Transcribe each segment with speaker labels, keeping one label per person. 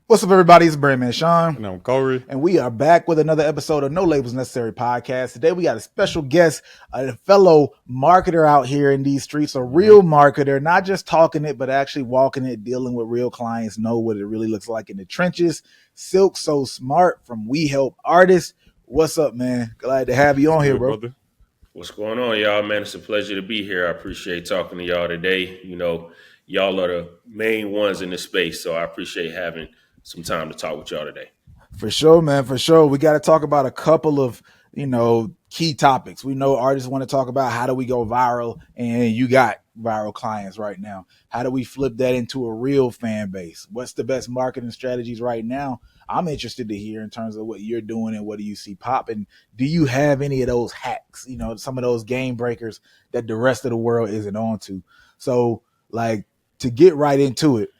Speaker 1: What's up, everybody? It's Brandman Sean.
Speaker 2: And I'm Corey.
Speaker 1: And we are back with another episode of No Labels Necessary podcast. Today we got a special guest, a fellow marketer out here in these streets, a real marketer, not just talking it, but actually walking it, dealing with real clients, know what it really looks like in the trenches. SilkSoSmart from We Help Artists. What's up, man? Glad to have you on here, bro.
Speaker 2: Brother.
Speaker 3: What's going on, y'all, man? It's a pleasure to be here. I appreciate talking to y'all today. Y'all are the main ones in this space, so I appreciate having some time to talk with y'all today.
Speaker 1: For sure, man. For sure. We got to talk about a couple of, key topics. We know artists want to talk about how do we go viral, and you got viral clients right now. How do we flip that into a real fan base? What's the best marketing strategies right now? I'm interested to hear in terms of what you're doing and what do you see popping. Do you have any of those hacks, some of those game breakers that the rest of the world isn't on to? So, to get right into it,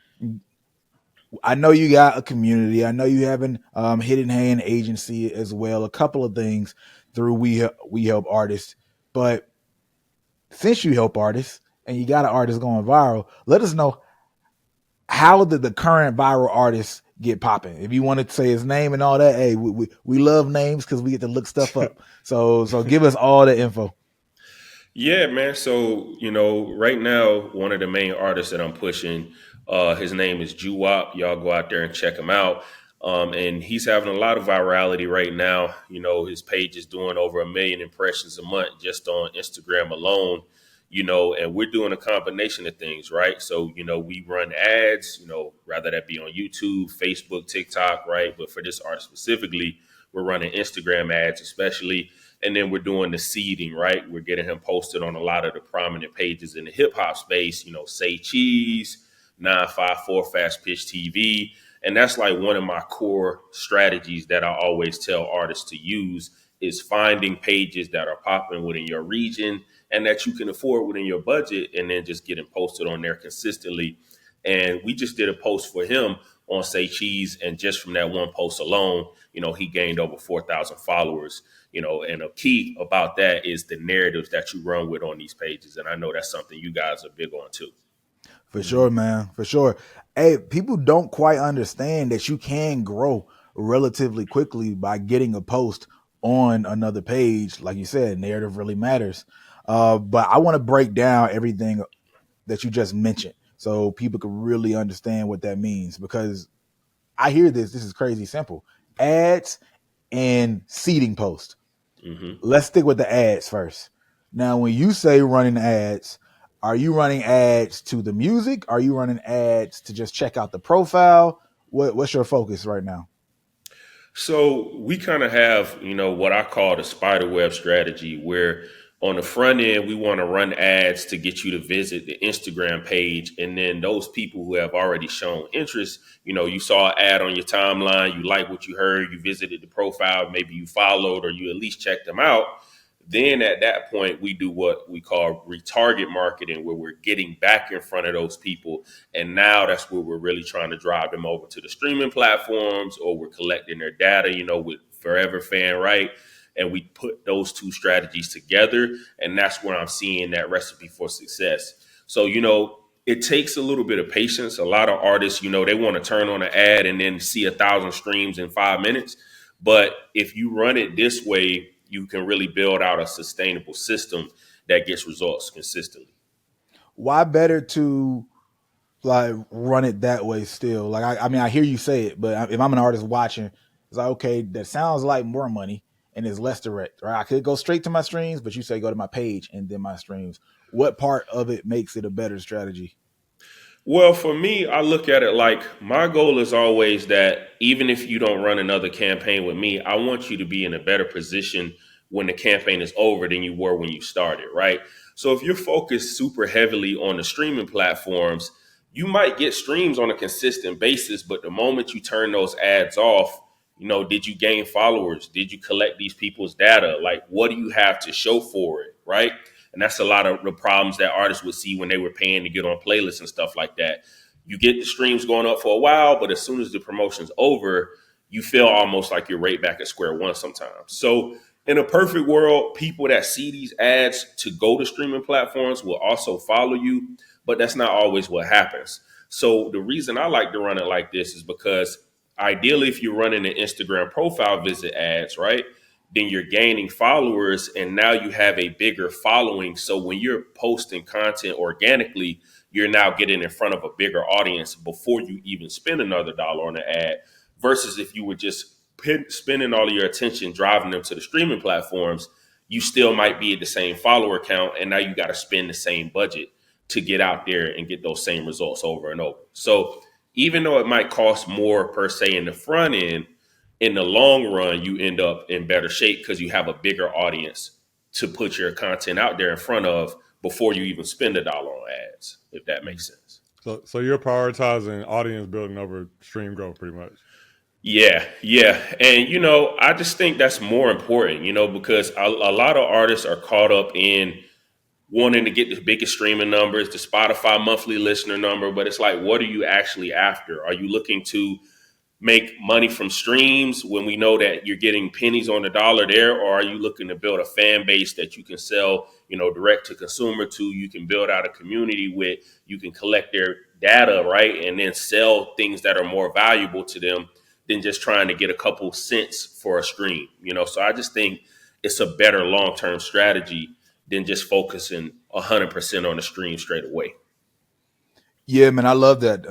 Speaker 1: I know you got a community. I know you have an hidden hand agency as well. A couple of things through We Help Artists. But since you help artists and you got an artist going viral, let us know, how did the current viral artist get popping? If you want to say his name and all that, hey, we love names because we get to look stuff up. So give us all the info.
Speaker 3: Yeah, man. So, right now, one of the main artists that I'm pushing, his name is Juwop. Y'all go out there and check him out. And he's having a lot of virality right now. His page is doing over 1 million impressions a month just on Instagram alone, and we're doing a combination of things, right? So, we run ads, rather that be on YouTube, Facebook, TikTok, right? But for this artist specifically, we're running Instagram ads, especially. And then we're doing the seeding, right? We're getting him posted on a lot of the prominent pages in the hip hop space, Say Cheese, 954 Fast Pitch TV. And that's like one of my core strategies that I always tell artists to use is finding pages that are popping within your region and that you can afford within your budget, and then just getting posted on there consistently. And we just did a post for him on Say Cheese, and just from that one post alone, he gained over 4,000 followers. And a key about that is the narratives that you run with on these pages. And I know that's something you guys are big on too.
Speaker 1: For sure, man. For sure. Hey, people don't quite understand that you can grow relatively quickly by getting a post on another page. Like you said, narrative really matters. But I want to break down everything that you just mentioned so people can really understand what that means, because I hear this is crazy simple. Ads and seeding posts.
Speaker 3: Mm-hmm.
Speaker 1: Let's stick with the ads first. Now, when you say running ads, are you running ads to the music? Are you running ads to just check out the profile? What's your focus right now?
Speaker 3: So we kind of have, what I call the spider web strategy, where on the front end, we want to run ads to get you to visit the Instagram page. And then those people who have already shown interest, you saw an ad on your timeline, you like what you heard, you visited the profile, maybe you followed or you at least checked them out. Then at that point, we do what we call retarget marketing, where we're getting back in front of those people. And now that's where we're really trying to drive them over to the streaming platforms, or we're collecting their data, with Forever Fan, right? And we put those two strategies together. And that's where I'm seeing that recipe for success. So, it takes a little bit of patience. A lot of artists, they want to turn on an ad and then see 1,000 streams in 5 minutes. But if you run it this way, you can really build out a sustainable system that gets results consistently.
Speaker 1: Why better to run it that way still? I mean, I hear you say it, but if I'm an artist watching, it's like, okay, that sounds like more money and it's less direct, right? I could go straight to my streams, but you say go to my page and then my streams. What part of it makes it a better strategy?
Speaker 3: Well, for me, I look at it like my goal is always that even if you don't run another campaign with me, I want you to be in a better position when the campaign is over than you were when you started, right? So if you're focused super heavily on the streaming platforms, you might get streams on a consistent basis, but the moment you turn those ads off, did you gain followers? Did you collect these people's data? Like, what do you have to show for it, right? And that's a lot of the problems that artists would see when they were paying to get on playlists and stuff like that. You get the streams going up for a while, but as soon as the promotion's over, you feel almost like you're right back at square one sometimes. So in a perfect world, people that see these ads to go to streaming platforms will also follow you, but that's not always what happens. So the reason I like to run it like this is because ideally, if you're running an Instagram profile visit ads, right, then you're gaining followers and now you have a bigger following. So when you're posting content organically, you're now getting in front of a bigger audience before you even spend another dollar on an ad. Versus if you were just spending all of your attention driving them to the streaming platforms, you still might be at the same follower count. And now you got to spend the same budget to get out there and get those same results over and over. So even though it might cost more per se in the front end, in the long run, you end up in better shape because you have a bigger audience to put your content out there in front of before you even spend a dollar on ads, if that makes sense.
Speaker 2: So you're prioritizing audience building over stream growth, pretty much.
Speaker 3: Yeah, yeah. And, I just think that's more important, because a lot of artists are caught up in wanting to get the biggest streaming numbers, the Spotify monthly listener number. But it's like, what are you actually after? Are you looking to make money from streams when we know that you're getting pennies on the dollar there, or are you looking to build a fan base that you can sell, direct to consumer to, you can build out a community with, you can collect their data, right, and then sell things that are more valuable to them than just trying to get a couple cents for a stream, so I just think it's a better long-term strategy than just focusing 100% on the stream straight away.
Speaker 1: Yeah, man, I love that.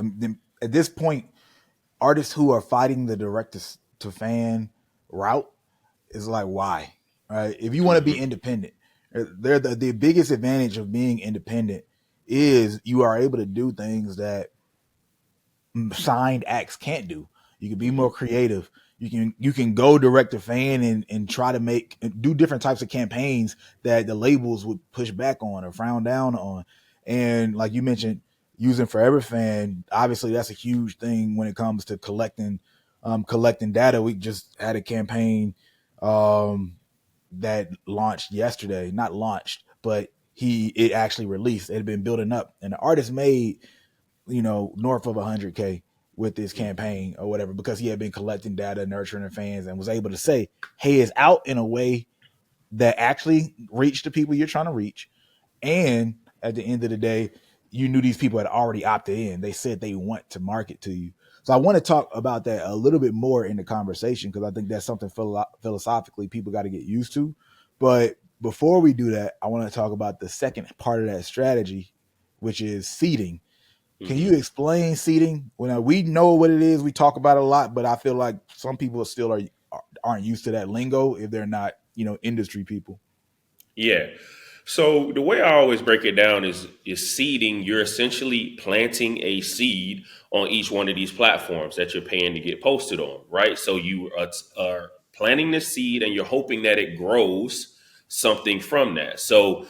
Speaker 1: At this point, artists who are fighting the direct to fan route is like, why? Right? If you want to be
Speaker 3: Hmm.
Speaker 1: independent, they're the biggest advantage of being independent is you are able to do things that signed acts can't do. You can be more
Speaker 3: Hmm.
Speaker 1: creative. You can go direct to fan and try to do different types of campaigns that the labels would push back on or frown down on. And like you mentioned, using Forever Fan, obviously that's a huge thing when it comes to collecting data. We just had a campaign um, that launched yesterday, not launched, but it actually released. It had been building up, and the artist made north of 100K with this campaign or whatever because he had been collecting data, nurturing the fans, and was able to say, "Hey, it's out in a way that actually reached the people you're trying to reach." And at the end of the day, you knew these people had already opted in. They said they want to market to you. So I want to talk about that a little bit more in the conversation because I think that's something philosophically people got to get used to. But before we do that, I want to talk about the second part of that strategy, which is seeding. Can you
Speaker 3: Hmm.
Speaker 1: explain seeding? Well, we know what it is. We talk about it a lot, but I feel like some people still aren't used to that lingo if they're not, industry people.
Speaker 3: Yeah. So the way I always break it down is seeding. You're essentially planting a seed on each one of these platforms that you're paying to get posted on, right? So you are planting the seed and you're hoping that it grows something from that. So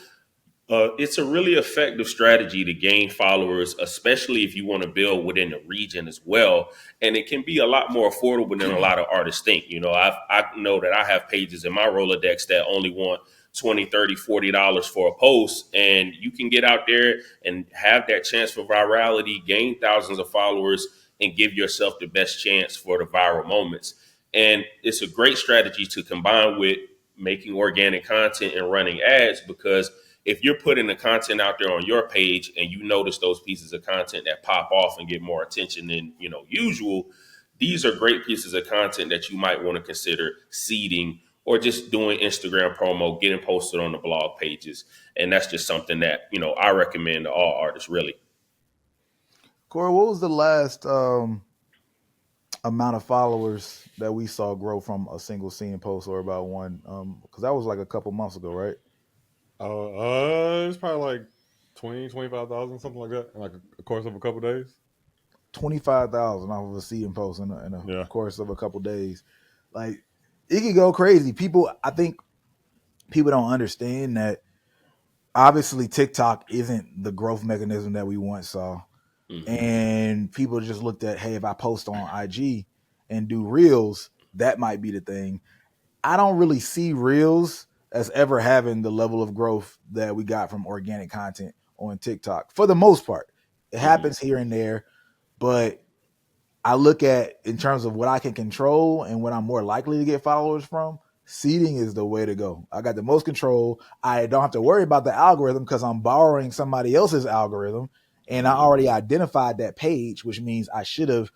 Speaker 3: it's a really effective strategy to gain followers, especially if you want to build within the region as well. And it can be a lot more affordable than a lot of artists think. I know that I have pages in my Rolodex that only want 20, 30, $40 for a post. And you can get out there and have that chance for virality, gain thousands of followers, and give yourself the best chance for the viral moments. And it's a great strategy to combine with making organic content and running ads because if you're putting the content out there on your page and you notice those pieces of content that pop off and get more attention than usual, these are great pieces of content that you might want to consider seeding or just doing Instagram promo, getting posted on the blog pages. And that's just something that I recommend to all artists, really.
Speaker 1: Corey, what was the last amount of followers that we saw grow from a single scene post or about one? Because that was like a couple months ago, right?
Speaker 2: It's probably like 20, 25,000, something like that, in like a course of a couple days.
Speaker 1: 25,000 off of a seeding post in a
Speaker 2: Yeah.
Speaker 1: course of a couple days. Like it could go crazy. I think people don't understand that obviously TikTok isn't the growth mechanism that we once saw.
Speaker 3: Hmm.
Speaker 1: And people just looked at, hey, if I post on IG and do reels, that might be the thing. I don't really see reels as ever having the level of growth that we got from organic content on TikTok for the most part. It
Speaker 3: Hmm.
Speaker 1: happens here and there, but I look at in terms of what I can control and what I'm more likely to get followers from. Seeding is the way to go. I got the most control. I don't have to worry about the algorithm because I'm borrowing somebody else's algorithm, and I
Speaker 3: Hmm.
Speaker 1: already identified that page, which means I should have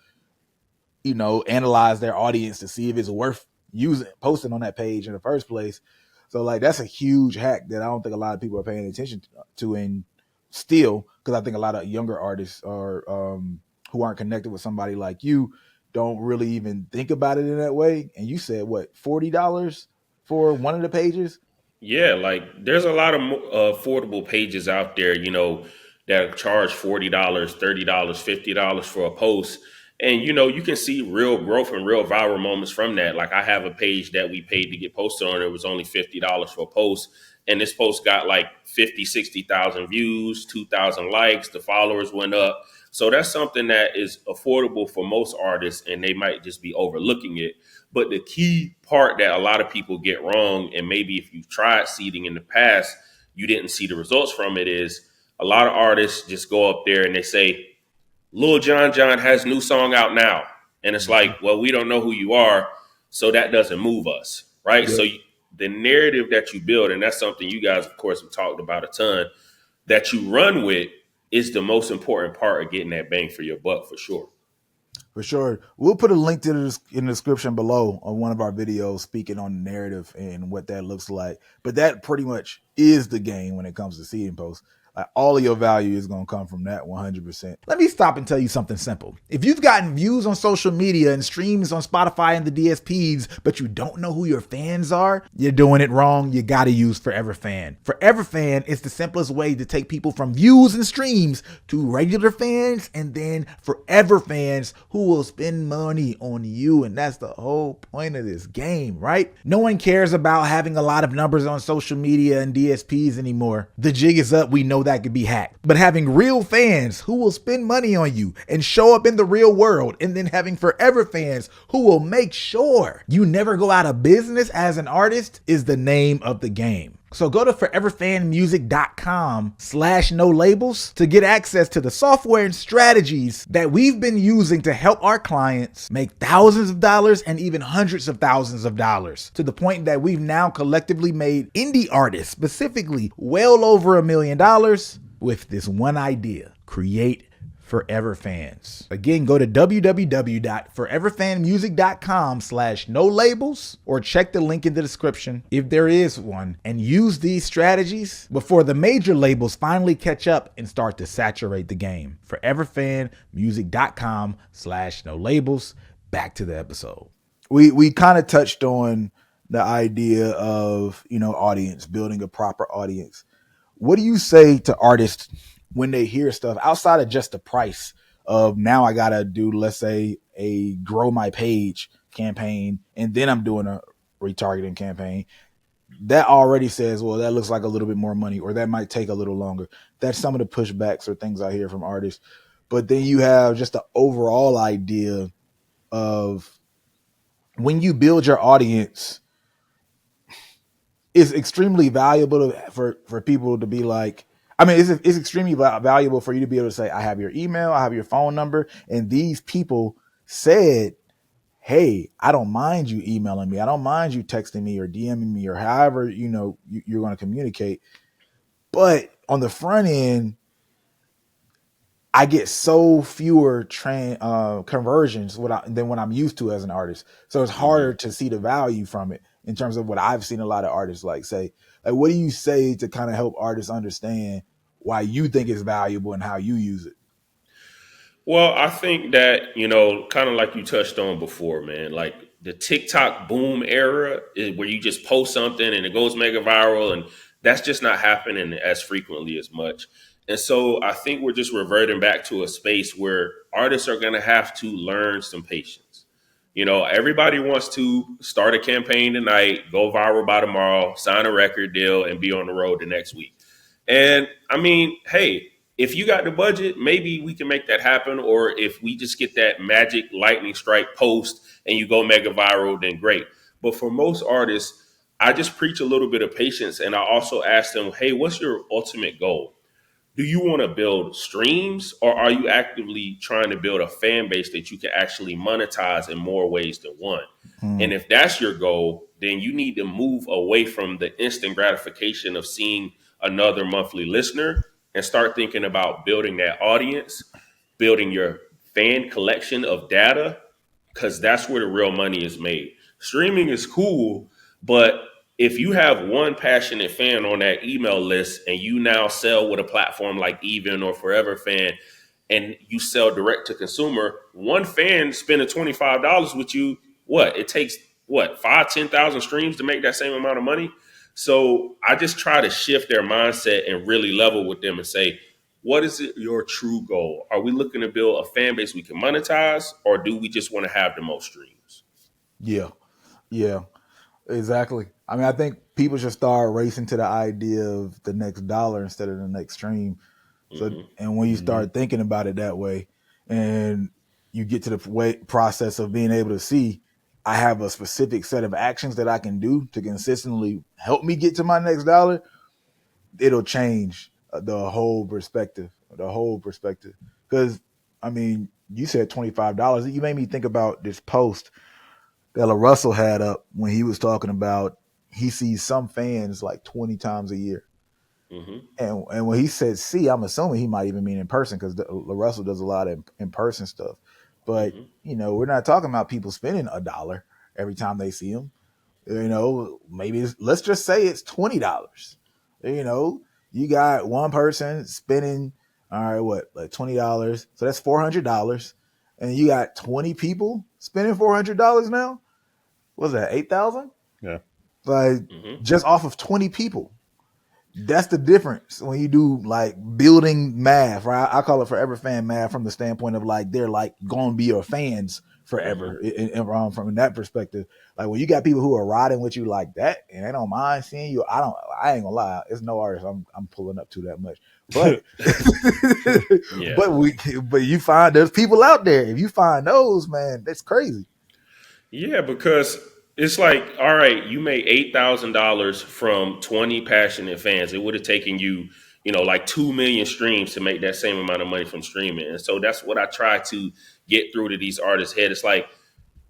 Speaker 1: analyze their audience to see if it's worth using posting on that page in the first place. So like that's a huge hack that I don't think a lot of people are paying attention to, and still, because I think a lot of younger artists are who aren't connected with somebody like you don't really even think about it in that way. And you said what, $40 for one of the pages?
Speaker 3: Yeah, like there's a lot of affordable pages out there, that charge $40, $30, $50 for a post. And, you can see real growth and real viral moments from that. Like I have a page that we paid to get posted on. It was only $50 for a post. And this post got like 50, 60,000 views, 2,000 likes. The followers went up. So that's something that is affordable for most artists, and they might just be overlooking it. But the key part that a lot of people get wrong, and maybe if you've tried seeding in the past, you didn't see the results from it, is a lot of artists just go up there and they say, Lil John has new song out now. And it's
Speaker 1: Mm-hmm.
Speaker 3: like, well, we don't know who you are, so that doesn't move us, right?
Speaker 1: Yep.
Speaker 3: So the narrative that you build, and that's something you guys, of course, have talked about a ton, that you run with is the most important part of getting that bang for your buck for sure.
Speaker 1: For sure. We'll put a link to this in the description below on one of our videos speaking on the narrative and what that looks like. But that pretty much is the game when it comes to seeding posts. Like all of your value is going to come from that 100%. Let me stop and tell you something simple. If you've gotten views on social media and streams on Spotify and the DSPs, but you don't know who your fans are, you're doing it wrong. You got to use Forever Fan. Forever Fan is the simplest way to take people from views and streams to regular fans and then forever fans who will spend money on you. And that's the whole point of this game, right? No one cares about having a lot of numbers on social media and DSPs anymore. The jig is up. We know that could be hacked. But having real fans who will spend money on you and show up in the real world, and then having forever fans who will make sure you never go out of business as an artist is the name of the game. So go to foreverfanmusic.com/no labels to get access to the software and strategies that we've been using to help our clients make thousands of dollars and even hundreds of thousands of dollars, to the point that we've now collectively made indie artists specifically well over $1 million with this one idea: create Forever Fans. Again, go to www.foreverfanmusic.com/no labels or check the link in the description if there is one, and use these strategies before the major labels finally catch up and start to saturate the game. Foreverfanmusic.com/no labels. Back to the episode. We kind of touched on the idea of, audience, building a proper audience. What do you say to artists when they hear stuff outside of just the price of, now I gotta do, let's say, a grow my page campaign, and then I'm doing a retargeting campaign? That already says, well, that looks like a little bit more money, or that might take a little longer. That's some of the pushbacks or things I hear from artists. But then you have just the overall idea of, when you build your audience, it's extremely valuable for people to be like, it's extremely valuable for you to be able to say, I have your email, I have your phone number, and these people said, hey, I don't mind you emailing me, I don't mind you texting me or DMing me, or however you're going to communicate. But on the front end, I get so fewer conversions than what I'm used to as an artist. So it's harder to see the value from it, in terms of what I've seen a lot of artists say. Like, what do you say to kind of help artists understand why you think it's valuable and how you use it?
Speaker 3: Well, I think that, kind of like you touched on before, man, like the TikTok boom era is where you just post something and it goes mega viral, and that's just not happening as frequently as much. And so I think we're just reverting back to a space where artists are going to have to learn some patience. Everybody wants to start a campaign tonight, go viral by tomorrow, sign a record deal, and be on the road the next week. And I mean, hey, if you got the budget, maybe we can make that happen. Or if we just get that magic lightning strike post and you go mega viral, then great. But for most artists, I just preach a little bit of patience. And I also ask them, hey, what's your ultimate goal? Do you want to build streams, or are you actively trying to build a fan base that you can actually monetize in more ways than one? And if that's your goal, then you need to move away from the instant gratification of seeing another monthly listener and start thinking about building that audience, building your fan collection of data, because that's where the real money is made. Streaming is cool, but if you have one passionate fan on that email list and you now sell with a platform like Even or Forever Fan, and you sell direct to consumer, one fan spending $25 with you, what it takes, what 5, 10,000 streams to make that same amount of money. So I just try to shift their mindset and really level with them and say, what is it your true goal? Are we looking to build a fan base we can monetize, or do we just want to have the most streams?
Speaker 1: Yeah, yeah, exactly. I mean, I think people should start racing to the idea of the next dollar instead of the next stream. So,
Speaker 3: Hmm.
Speaker 1: and when you
Speaker 2: Mm-hmm.
Speaker 1: start thinking about it that way, and you get to the process of being able to see, I have a specific set of actions that I can do to consistently help me get to my next dollar, it'll change the whole perspective. The whole perspective. Because, I mean, you said $25. You made me think about this post that Russell had up when he was talking about he sees some fans like 20 times a year.
Speaker 3: Hmm.
Speaker 1: And when he said see, I'm assuming he might even mean in person because Russell does a lot of in person stuff. But,
Speaker 3: Hmm.
Speaker 1: you know, we're not talking about people spending $1 every time they see him. You know, maybe let's just say it's $20. You know, you got one person spending, all right, what, like $20. So that's $400. And you got 20 people spending $400 now. What's that, 8,000?
Speaker 2: Yeah.
Speaker 1: Like
Speaker 3: Hmm.
Speaker 1: just off of 20 people. That's the difference when you do like building math, right? I call it forever fan math from the standpoint of like they're like going to be your fans
Speaker 3: Hmm.
Speaker 1: forever. From that perspective, like when you got people who are riding with you like that and they don't mind seeing you, I ain't gonna lie, it's no artist I'm pulling up to that much, but
Speaker 3: Yeah.
Speaker 1: but you find there's people out there. If you find those, man, that's crazy.
Speaker 3: Yeah, because it's like, all right, you made $8,000 from 20 passionate fans. It would have taken you, like 2 million streams to make that same amount of money from streaming. And so that's what I try to get through to these artists' head. It's like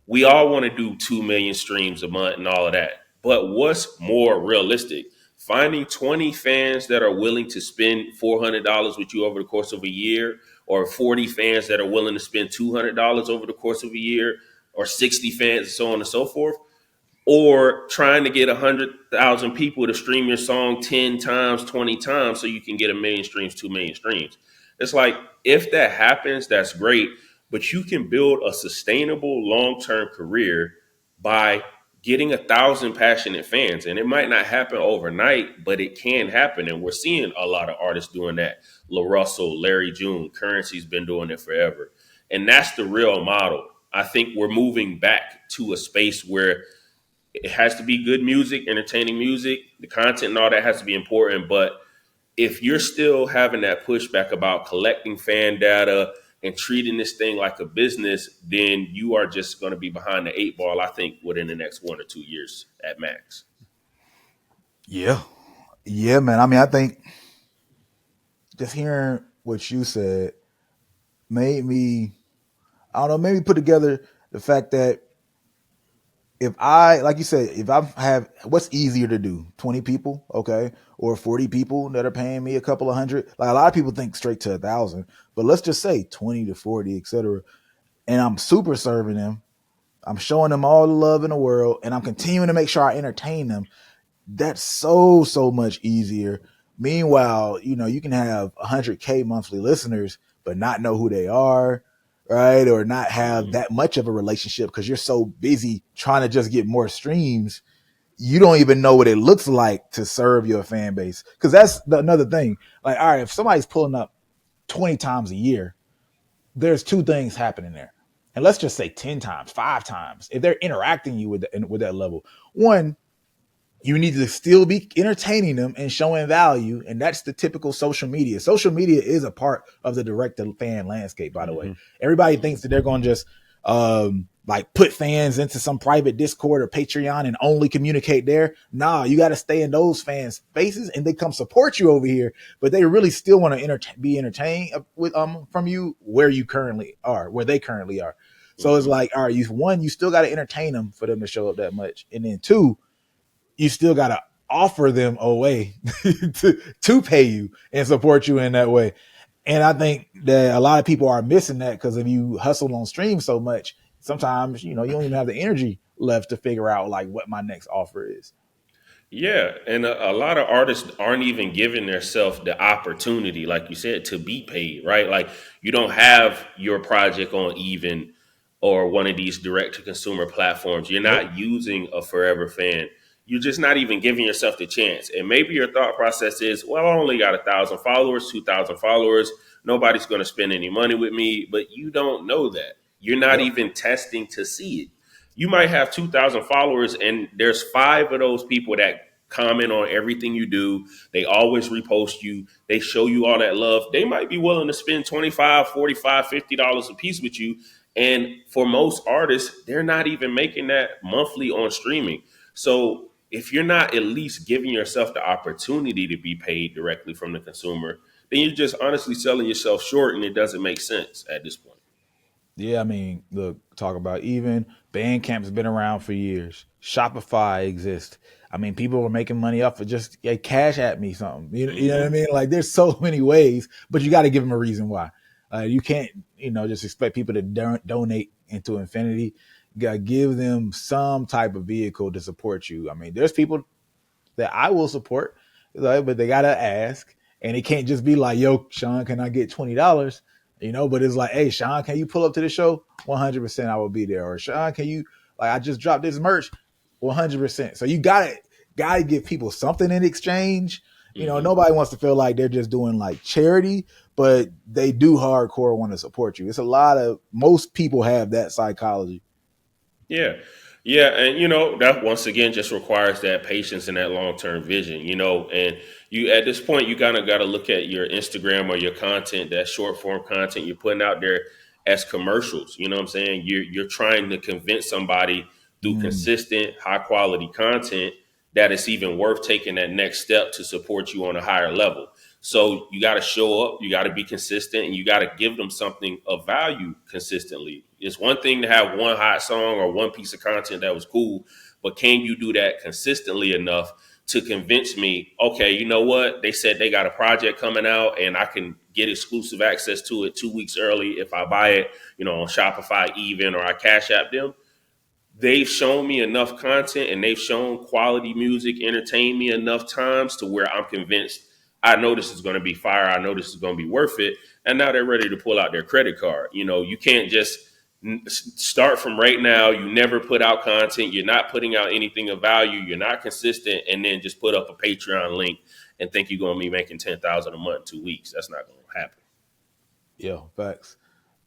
Speaker 3: we all want to do 2 million streams a month and all of that. But what's more realistic? Finding 20 fans that are willing to spend $400 with you over the course of a year, or 40 fans that are willing to spend $200 over the course of a year, or 60 fans, so on and so forth, or trying to get 100,000 people to stream your song 10 times, 20 times so you can get 1 million streams, 2 million streams. It's like, if that happens, that's great, but you can build a sustainable long-term career by getting 1,000 passionate fans. And it might not happen overnight, but it can happen. And we're seeing a lot of artists doing that. La Russell, Larry June, Currency's been doing it forever. And that's the real model. I think we're moving back to a space where it has to be good music, entertaining music. The content and all that has to be important. But if you're still having that pushback about collecting fan data and treating this thing like a business, then you are just going to be behind the 8 ball, I think, within the next 1 or 2 years at max.
Speaker 1: Yeah. Yeah, man. I mean, I think just hearing what you said made me, I don't know, maybe put together the fact that if I, like you said, if I have, what's easier to do? 20 people, okay, or 40 people that are paying me a couple of hundred. Like a lot of people think straight to 1,000, but let's just say 20 to 40, etc. And I'm super serving them. I'm showing them all the love in the world, and I'm continuing to make sure I entertain them. That's so much easier. Meanwhile, you know, you can have 100K monthly listeners but not know who they are, right? Or not have
Speaker 3: Hmm.
Speaker 1: that much of a relationship because you're so busy trying to just get more streams. You don't even know what it looks like to serve your fan base, because that's another thing. Like, all right, if somebody's pulling up 20 times a year, there's two things happening there. And let's just say 10 times, 5 times, if they're interacting you with that level. One, you need to still be entertaining them and showing value. And that's the typical social media. Social media is a part of the direct to fan landscape, by the way.
Speaker 2: Mm-hmm.
Speaker 1: Everybody
Speaker 3: Hmm.
Speaker 1: thinks that they're going to just like put fans into some private Discord or Patreon and only communicate there. Nah, you got to stay in those fans' faces and they come support you over here, but they really still want to be entertained with from you where you currently are, where they currently are. So it's
Speaker 3: Hmm.
Speaker 1: like, all right, you still got to entertain them for them to show up that much. And then two, you still got to offer them a way to pay you and support you in that way. And I think that a lot of people are missing that because if you hustle on stream so much, sometimes, you don't even have the energy left to figure out like what my next offer is.
Speaker 3: Yeah, and a lot of artists aren't even giving themselves the opportunity, like you said, to be paid, right? Like you don't have your project on Even or one of these direct to consumer platforms. You're
Speaker 1: Nope.
Speaker 3: not using a Forever Fan. You're just not even giving yourself the chance. And maybe your thought process is, well, I only got 1,000 followers, 2,000 followers. Nobody's going to spend any money with me. But you don't know that. You're not
Speaker 1: Yep.
Speaker 3: even testing to see it. You might have 2,000 followers and there's five of those people that comment on everything you do. They always repost you. They show you all that love. They might be willing to spend 25, 45, $50 a piece with you. And for most artists, they're not even making that monthly on streaming. So if you're not at least giving yourself the opportunity to be paid directly from the consumer, then you're just honestly selling yourself short and it doesn't make sense at this point.
Speaker 1: Yeah, I mean, look, talk about Even Bandcamp's been around for years. Shopify exists. I mean, people are making money off of just cash at me something. You know what I
Speaker 3: Mm-hmm.
Speaker 1: mean? Like, there's so many ways, but you got to give them a reason why. You can't, just expect people to donate into infinity. You got to give them some type of vehicle to support you. I mean, there's people that I will support, like, but they gotta ask, and it can't just be like, "Yo, Sean, can I get $20?" But it's like, "Hey, Sean, can you pull up to the show? 100%, I will be there." Or Sean, can you like, I just dropped this merch, 100%. So you gotta give people something in exchange.
Speaker 3: Mm-hmm.
Speaker 1: Nobody wants to feel like they're just doing like charity, but they do hardcore want to support you. It's a lot of most people have that psychology.
Speaker 3: Yeah. Yeah. And, that once again just requires that patience and that long term vision, and you at this point, you kind of got to look at your Instagram or your content, that short form content you're putting out there as commercials. You know what I'm saying? You're trying to convince somebody through
Speaker 1: Mm.
Speaker 3: consistent, high quality content that it's even worth taking that next step to support you on a higher level. So you got to show up, you got to be consistent, and you got to give them something of value consistently. It's one thing to have one hot song or one piece of content that was cool, but can you do that consistently enough to convince me, okay, you know what? They said they got a project coming out and I can get exclusive access to it 2 weeks early if I buy it, on Shopify Even or I Cash App them. They've shown me enough content and they've shown quality music, entertain me enough times to where I'm convinced I know this is going to be fire. I know this is going to be worth it. And now they're ready to pull out their credit card. You can't just start from right now. You never put out content. You're not putting out anything of value. You're not consistent. And then just put up a Patreon link and think you're going to be making 10,000 a month in 2 weeks. That's not going to happen.
Speaker 1: Yeah, facts.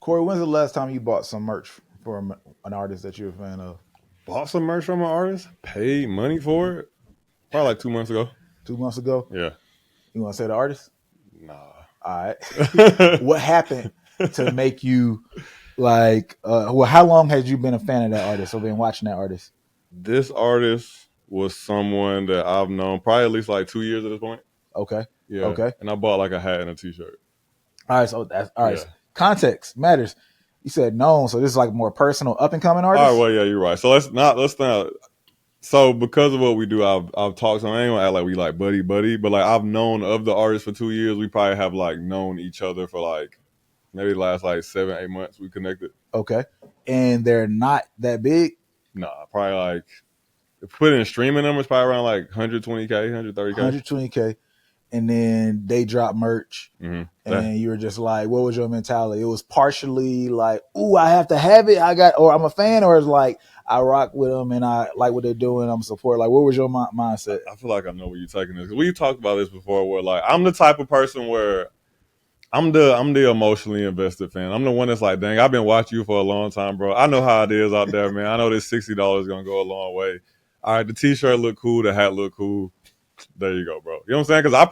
Speaker 1: Corey, when's the last time you bought some merch for an artist that you're a fan of?
Speaker 2: Bought some merch from an artist, paid money for it, probably like 2 months ago.
Speaker 1: 2 months ago?
Speaker 2: Yeah.
Speaker 1: You want to say the artist?
Speaker 2: Nah.
Speaker 1: All right. What happened to make you like, how long had you been a fan of that artist or been watching that artist?
Speaker 2: This artist was someone that I've known probably at least like 2 years at this point.
Speaker 1: Okay.
Speaker 2: Yeah.
Speaker 1: Okay.
Speaker 2: And I bought like a hat and a t-shirt.
Speaker 1: All right. So that's all right.
Speaker 2: Yeah.
Speaker 1: Context matters. You said known, so this is like more personal, up and coming artist.
Speaker 2: All right, well, yeah, you're right. So let's not. So because of what we do, I've talked. So I ain't gonna act like we like buddy, but like I've known of the artist for 2 years. We probably have like known each other for like maybe the last like 7-8 months. We connected.
Speaker 1: Okay. And they're not that big.
Speaker 2: Nah, probably like put in streaming numbers, probably around like 120K, 130K.
Speaker 1: 120K. And then they drop merch.
Speaker 2: Mm-hmm.
Speaker 1: And you were just like, what was your mentality? It was partially like, ooh, I have to have it. Or I'm a fan, or it's like, I rock with them and I like what they're doing. I'm support. Like, what was your mindset?
Speaker 2: I feel like I know where you're taking this. We've talked about this before where like, I'm the type of person where I'm the emotionally invested fan. I'm the one that's like, dang, I've been watching you for a long time, bro. I know how it is out there, man. I know this $60 is going to go a long way. All right, the t-shirt look cool. The hat look cool. There you go, bro. You know what I'm saying? Because I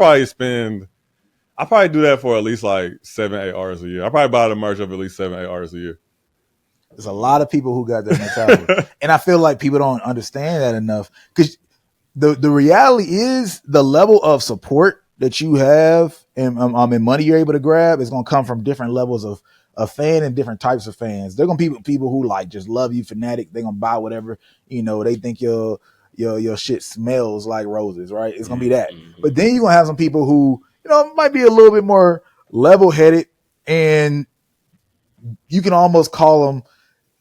Speaker 2: probably do that for at least like 7-8 artists a year. I probably buy the merch of at least 7-8 artists a year.
Speaker 1: There's a lot of people who got that mentality. And I feel like people don't understand that enough. Because the reality is the level of support that you have and money you're able to grab is going to come from different levels of fan and different types of fans. They're going to be people who like just love you, fanatic. They're going to buy whatever, they think your shit smells like roses, right? It's going to be that.
Speaker 3: Mm-hmm.
Speaker 1: But then you're going to have some people who, might be a little bit more level-headed, and you can almost call them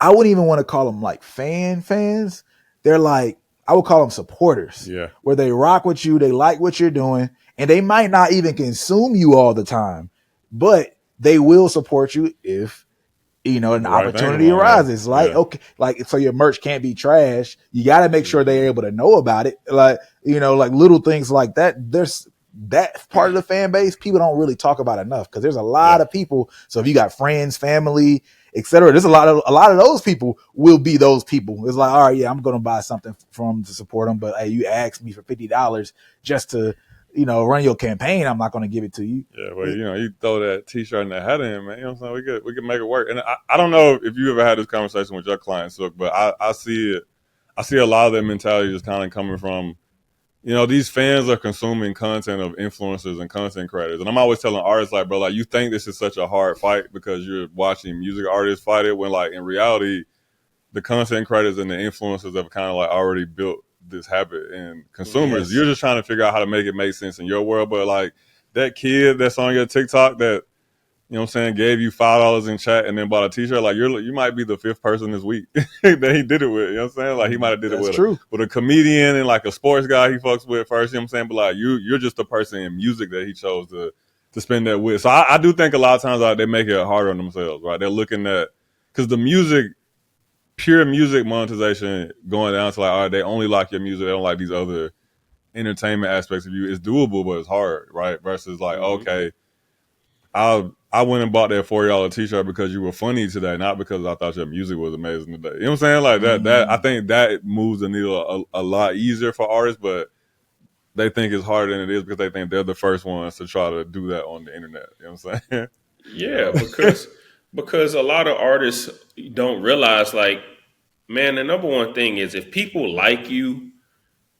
Speaker 1: I wouldn't even want to call them like fans. They're like, I would call them supporters,
Speaker 2: Yeah.
Speaker 1: where they rock with you, they like what you're doing, and they might not even consume you all the time, but they will support you if an
Speaker 2: The right thing
Speaker 1: opportunity
Speaker 2: along, yeah.
Speaker 1: arises. Like,
Speaker 2: Yeah.
Speaker 1: okay, like, so your merch can't be trash. You got to make sure they're able to know about it. Like, like little things like that. There's that part of the fan base people don't really talk about enough, because there's a lot
Speaker 2: Yeah.
Speaker 1: of people. So if you got friends, family, etc., there's a lot of those people will be those people. It's like, all right, yeah, I'm going to buy something from them to support them, but hey, you asked me for $50 just to run your campaign. I'm not going to give it to you.
Speaker 2: Yeah, well, you throw that T-shirt and that hat in, man. You know what I'm saying? We could make it work. And I don't know if you ever had this conversation with your clients, Silk, but I see it. I see a lot of that mentality just kind of coming from, these fans are consuming content of influencers and content creators. And I'm always telling artists, like, bro, like, you think this is such a hard fight because you're watching music artists fight it, when, like, in reality, the content creators and the influencers have kind of, like, already built this habit. And consumers,
Speaker 1: Yes.
Speaker 2: you're just trying to figure out how to make it make sense in your world. But, like, that kid that's on your TikTok that, gave you $5 in chat and then bought a T-shirt, like, you might be the fifth person this week that he did it with. You know what I'm saying? Like, he might have did it
Speaker 1: That's
Speaker 2: with
Speaker 1: true.
Speaker 2: a comedian and like a sports guy he fucks with first. You know what I'm saying? But like, you're just the person in music that he chose to spend that with. So I do think a lot of times, like, they make it harder on themselves, right? They're looking at, because the pure music monetization going down to, like, all right, they only like your music, they don't like these other entertainment aspects of you. It's doable, but it's hard, right? Versus like, okay, I went and bought that $40 T-shirt because you were funny today, not because I thought your music was amazing today. You know what I'm saying? Like that I think that moves the needle a lot easier for artists, but they think it's harder than it is because they think they're the first ones to try to do that on the internet. You know what I'm saying?
Speaker 3: Yeah, because a lot of artists don't realize, like, man, the number one thing is if people like you,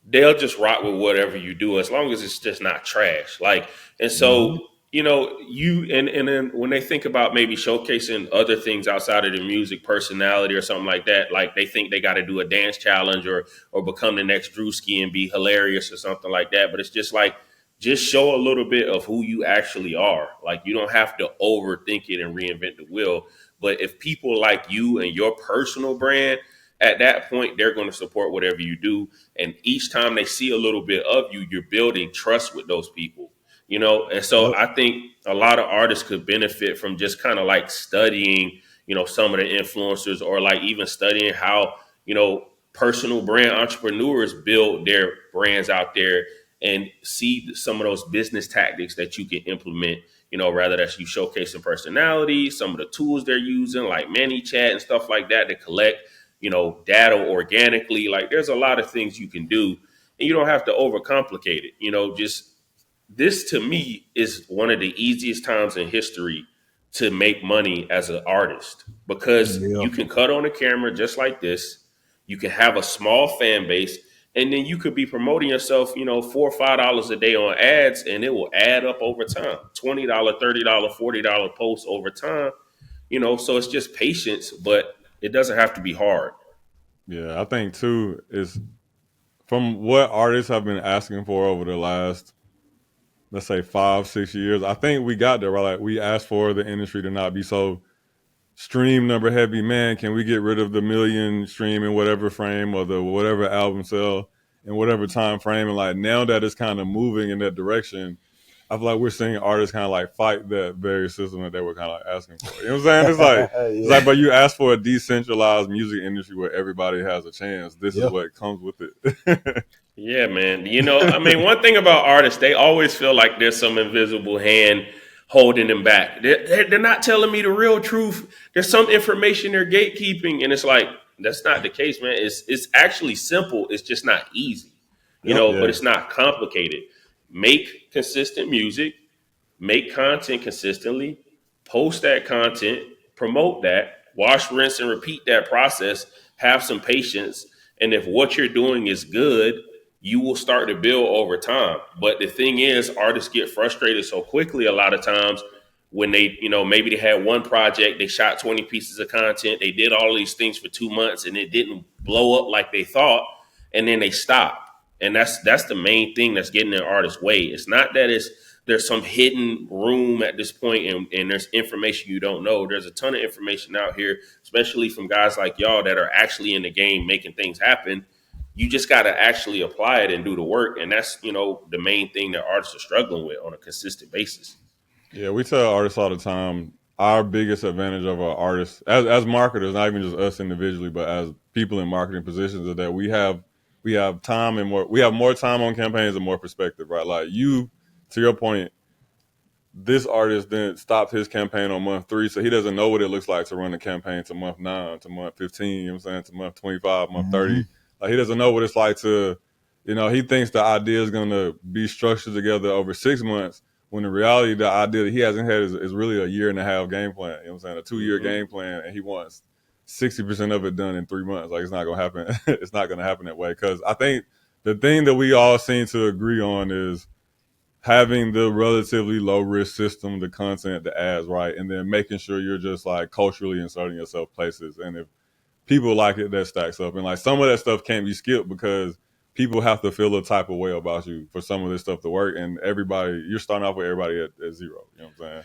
Speaker 3: they'll just rock with whatever you do as long as it's just not trash. Like, and
Speaker 1: Mm-hmm.
Speaker 3: so, you and then when they think about maybe showcasing other things outside of the music, personality or something like that, like they think they got to do a dance challenge or become the next Drewski and be hilarious or something like that. But it's just like, just show a little bit of who you actually are. Like, you don't have to overthink it and reinvent the wheel. But if people like you and your personal brand, at that point, they're going to support whatever you do. And each time they see a little bit of you, you're building trust with those people, And so
Speaker 1: Yep.
Speaker 3: I think a lot of artists could benefit from just kind of like studying, some of the influencers, or like even studying how, personal brand entrepreneurs build their brands out there, and see some of those business tactics that you can implement, rather that's you showcasing personality, some of the tools they're using like ManyChat and stuff like that to collect, data organically. Like, there's a lot of things you can do, and you don't have to overcomplicate it. Just this to me is one of the easiest times in history to make money as an artist, because
Speaker 1: Yeah.
Speaker 3: you can cut on a camera just like this. You can have a small fan base, and then you could be promoting yourself, $4 or $5 a day on ads, and it will add up over time. $20, $30, $40 posts over time. So it's just patience, but it doesn't have to be hard.
Speaker 2: Yeah, I think too is from what artists have been asking for over the last, let's say, 5-6 years. I think we got there, right? Like, we asked for the industry to not be so stream number heavy. Man, can we get rid of the million stream in whatever frame, or the whatever album sell in whatever time frame? And like, now that it's kind of moving in that direction, I feel like we're seeing artists kind of like fight that very system that they were kind of like asking for. You know what I'm saying?
Speaker 1: Yeah.
Speaker 2: But you ask for a decentralized music industry where everybody has a chance. This is
Speaker 1: Yep.
Speaker 2: what comes with it.
Speaker 3: Yeah, man. I mean, one thing about artists, they always feel like there's some invisible hand holding them back. They're not telling me the real truth. There's some information they're gatekeeping, and it's like, that's not the case, man. It's actually simple. It's just not easy,
Speaker 1: Yep.
Speaker 3: but
Speaker 2: Yeah,
Speaker 3: it's not complicated. Make consistent music, make content consistently, post that content, promote that, wash, rinse, and repeat that process. Have some patience, and if what you're doing is good, you will start to build over time. But the thing is, artists get frustrated so quickly a lot of times when they, maybe they had one project, they shot 20 pieces of content, they did all these things for 2 months, and it didn't blow up like they thought, and then they stop. And that's the main thing that's getting in artists' way. It's not that it's there's some hidden room at this point, and there's information you don't know. There's a ton of information out here, especially from guys like y'all that are actually in the game making things happen. You just got to actually apply it and do the work, and that's the main thing that artists are struggling with on a consistent basis.
Speaker 2: Yeah, we tell artists all the time our biggest advantage of our artists as marketers, not even just us individually, but as people in marketing positions, is that we have time and more time on campaigns and more perspective, right? Like you, to your point, this artist then stopped his campaign on month 3, so he doesn't know what it looks like to run a campaign to month 9, to month 15, you know what I'm saying, to month 25, month 30. Like he doesn't know what it's like to, he thinks the idea is going to be structured together over 6 months, when in reality, the idea that he hasn't had is really a year and a half game plan, you know what I'm saying, a 2-year game plan, and he wants 60% of it done in 3 months. Like it's not going to happen. It's not going to happen that way. Because I think the thing that we all seem to agree on is having the relatively low risk system, the content, the ads, right, and then making sure you're just like culturally inserting yourself places. And if people like it, that stacks up. And like some of that stuff can't be skipped because people have to feel a type of way about you for some of this stuff to work. And you're starting off with everybody at 0. You know what I'm saying?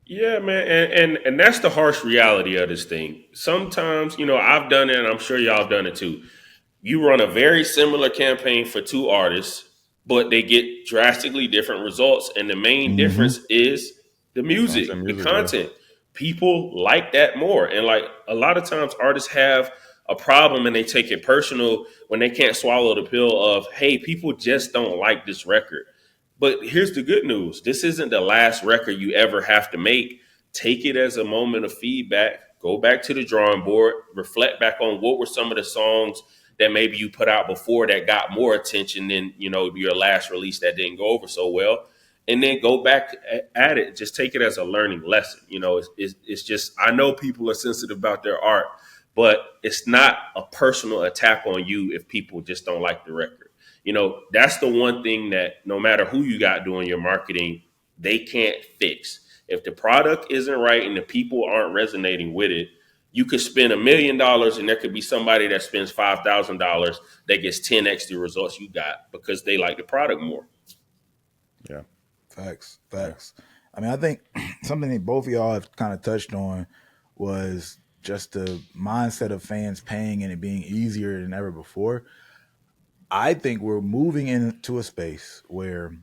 Speaker 3: Yeah, man, and that's the harsh reality of this thing. Sometimes, I've done it, and I'm sure y'all have done it too. You run a very similar campaign for 2 artists, but they get drastically different results. And the main difference is the
Speaker 2: Content,
Speaker 3: music, the
Speaker 2: music, yeah.
Speaker 3: content. People like that more. And like a lot of times artists have a problem and they take it personal when they can't swallow the pill of, hey, people just don't like this record. But here's the good news. This isn't the last record you ever have to make. Take it as a moment of feedback. Go back to the drawing board. Reflect back on what were some of the songs that maybe you put out before that got more attention than your last release that didn't go over so well, and then go back at it. Just take it as a learning lesson. It's just, I know people are sensitive about their art, but it's not a personal attack on you if people just don't like the record. That's the one thing that no matter who you got doing your marketing, they can't fix. If the product isn't right and the people aren't resonating with it, you could spend $1 million and there could be somebody that spends $5,000 that gets 10x the results you got because they like the product more.
Speaker 2: Yeah.
Speaker 1: Facts. I mean, I think something that both of y'all have kind of touched on was just the mindset of fans paying and it being easier than ever before. I think we're moving into a space where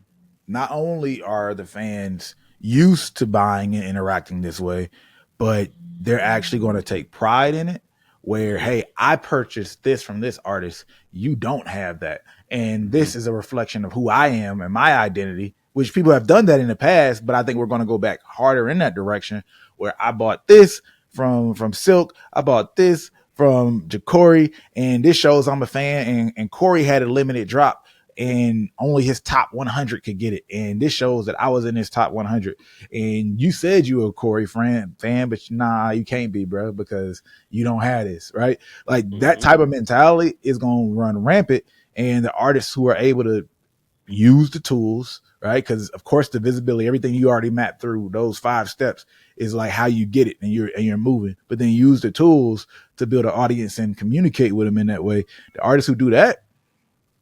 Speaker 1: not only are the fans used to buying and interacting this way, but they're actually going to take pride in it. Where, hey, I purchased this from this artist. You don't have that. And this is a reflection of who I am and my identity, which people have done that in the past. But I think we're going to go back harder in that direction where I bought this from Silk. I bought this from Jacory, and this shows I'm a fan. And Corey had a limited drop, and only his top 100 could get it. And this shows that I was in his top 100. And you said you were a Corey fan, but nah, you can't be, bro, because you don't have this, right? Like that type of mentality is going to run rampant. And the artists who are able to use the tools, right? Because of course the visibility, everything you already mapped through those 5 steps is like how you get it, and you're moving. But then use the tools to build an audience and communicate with them in that way. The artists who do that,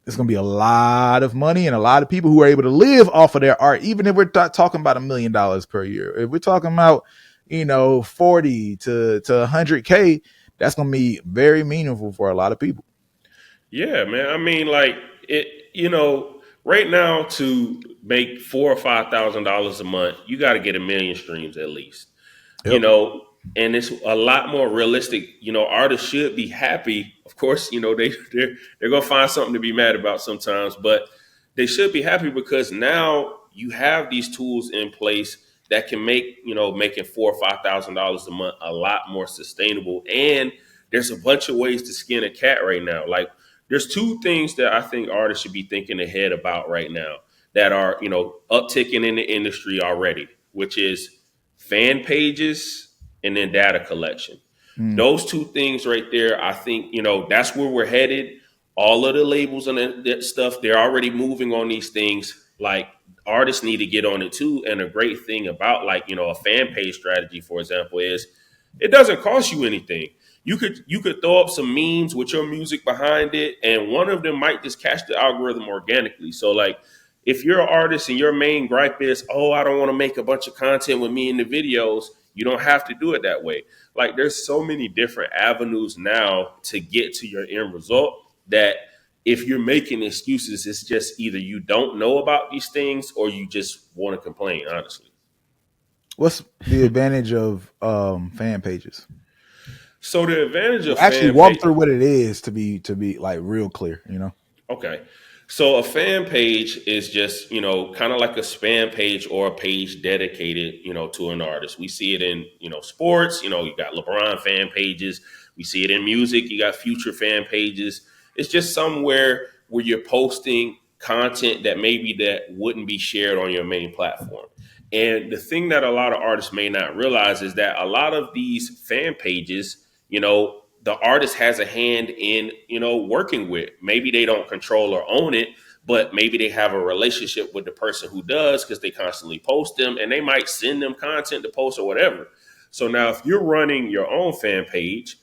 Speaker 1: it's going to be a lot of money and a lot of people who are able to live off of their art, even if we're talking about $1 million per year. If we're talking about 40 to 100K, that's going to be very meaningful for a lot of people.
Speaker 3: Yeah, man. I mean, like it. Right now to make $4,000 or $5,000 a month, you got to get 1 million streams at least.
Speaker 1: Yep.
Speaker 3: And it's a lot more realistic. Artists should be happy. Of course, they're gonna find something to be mad about sometimes, but they should be happy because now you have these tools in place that can make making $4,000 or $5,000 a month a lot more sustainable. And there's a bunch of ways to skin a cat right now. Like there's 2 things that I think artists should be thinking ahead about right now that are upticking in the industry already, which is fan pages and then data collection. Those 2 things right there, I think, that's where we're headed. All of the labels and that stuff, they're already moving on these things. Like artists need to get on it too. And a great thing about a fan page strategy, for example, is it doesn't cost you anything. You could throw up some memes with your music behind it, and one of them might just catch the algorithm organically. So like If you're an artist and your main gripe is, oh, I don't want to make a bunch of content with me in the videos, you don't have to do it that way. Like there's so many different avenues now to get to your end result that if you're making excuses, it's just either you don't know about these things or you just want to complain, honestly.
Speaker 1: What's the advantage of fan pages?
Speaker 3: So the advantage of
Speaker 1: Well, actually,
Speaker 3: fan
Speaker 1: walk
Speaker 3: page.
Speaker 1: through what it is to be like real clear. You know.
Speaker 3: Okay. So a fan page is just, kind of like a spam page or a page dedicated, to an artist. We see it in, sports, you got LeBron fan pages. We see it in music, you got future fan pages. It's just somewhere where you're posting content that maybe that wouldn't be shared on your main platform. And the thing that a lot of artists may not realize is that a lot of these fan pages, the artist has a hand in, working with. Maybe they don't control or own it, but maybe they have a relationship with the person who does because they constantly post them and they might send them content to post or whatever. So now if you're running your own fan page,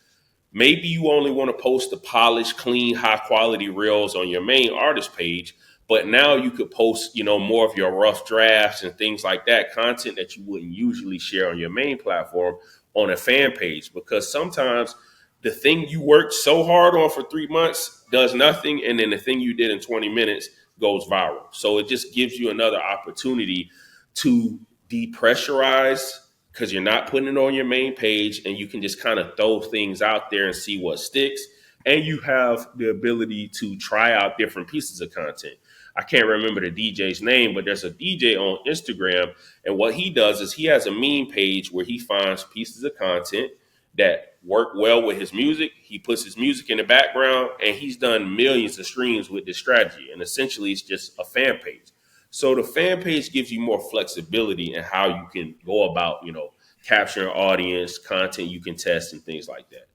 Speaker 3: maybe you only want to post the polished, clean, high quality reels on your main artist page, but now you could post, more of your rough drafts and things like that, content that you wouldn't usually share on your main platform on a fan page. Because sometimes the thing you worked so hard on for 3 months does nothing, and then the thing you did in 20 minutes goes viral. So it just gives you another opportunity to depressurize because you're not putting it on your main page and you can just kind of throw things out there and see what sticks. And you have the ability to try out different pieces of content. I can't remember the DJ's name, but there's a DJ on Instagram. And what he does is he has a meme page where he finds pieces of content that work well with his music. He puts his music in the background and he's done millions of streams with this strategy. And essentially, it's just a fan page. So the fan page gives you more flexibility in how you can go about, capturing audience, content you can test, and things like that.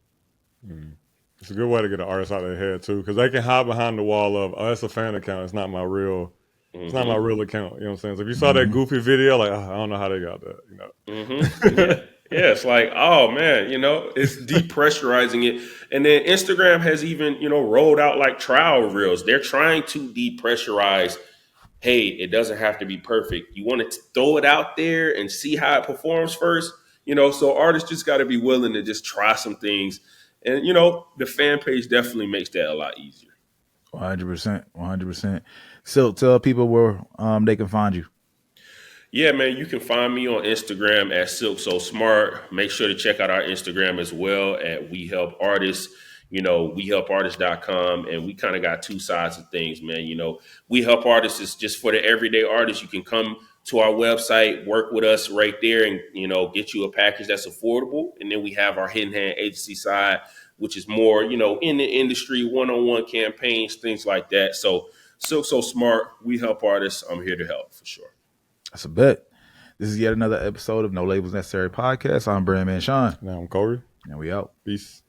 Speaker 2: Mm. It's a good way to get an artist out of their head too, because they can hide behind the wall of, oh, that's a fan account. It's not my real. It's not my
Speaker 3: Mm-hmm.
Speaker 2: real account. You know what I'm saying? So if you saw that goofy video, like, oh, I don't know how they got that.
Speaker 3: Mm-hmm. Yeah. Yeah, it's like, oh man, it's depressurizing it. And then Instagram has even, rolled out like trial reels. They're trying to depressurize. Hey, it doesn't have to be perfect. You want to throw it out there and see how it performs first. So artists just got to be willing to just try some things. And, the fan page definitely makes that a lot easier.
Speaker 1: 100%. 100%. So tell people where they can find you.
Speaker 3: Yeah, man, you can find me on Instagram at SilkSoSmart. Make sure to check out our Instagram as well at We Help Artists. WeHelpArtists.com. And we kind of got two sides of things, man. We Help Artists is just for the everyday artist. You can come to our website, work with us right there and, get you a package that's affordable. And then we have our hidden hand agency side, which is more, in the industry, one-on-one campaigns, things like that. So SilkSoSmart, We Help Artists. I'm here to help for sure.
Speaker 1: That's a bet. This is yet another episode of No Labels Necessary podcast. I'm Brandman Sean.
Speaker 2: Now I'm Corey.
Speaker 1: And we out.
Speaker 2: Peace.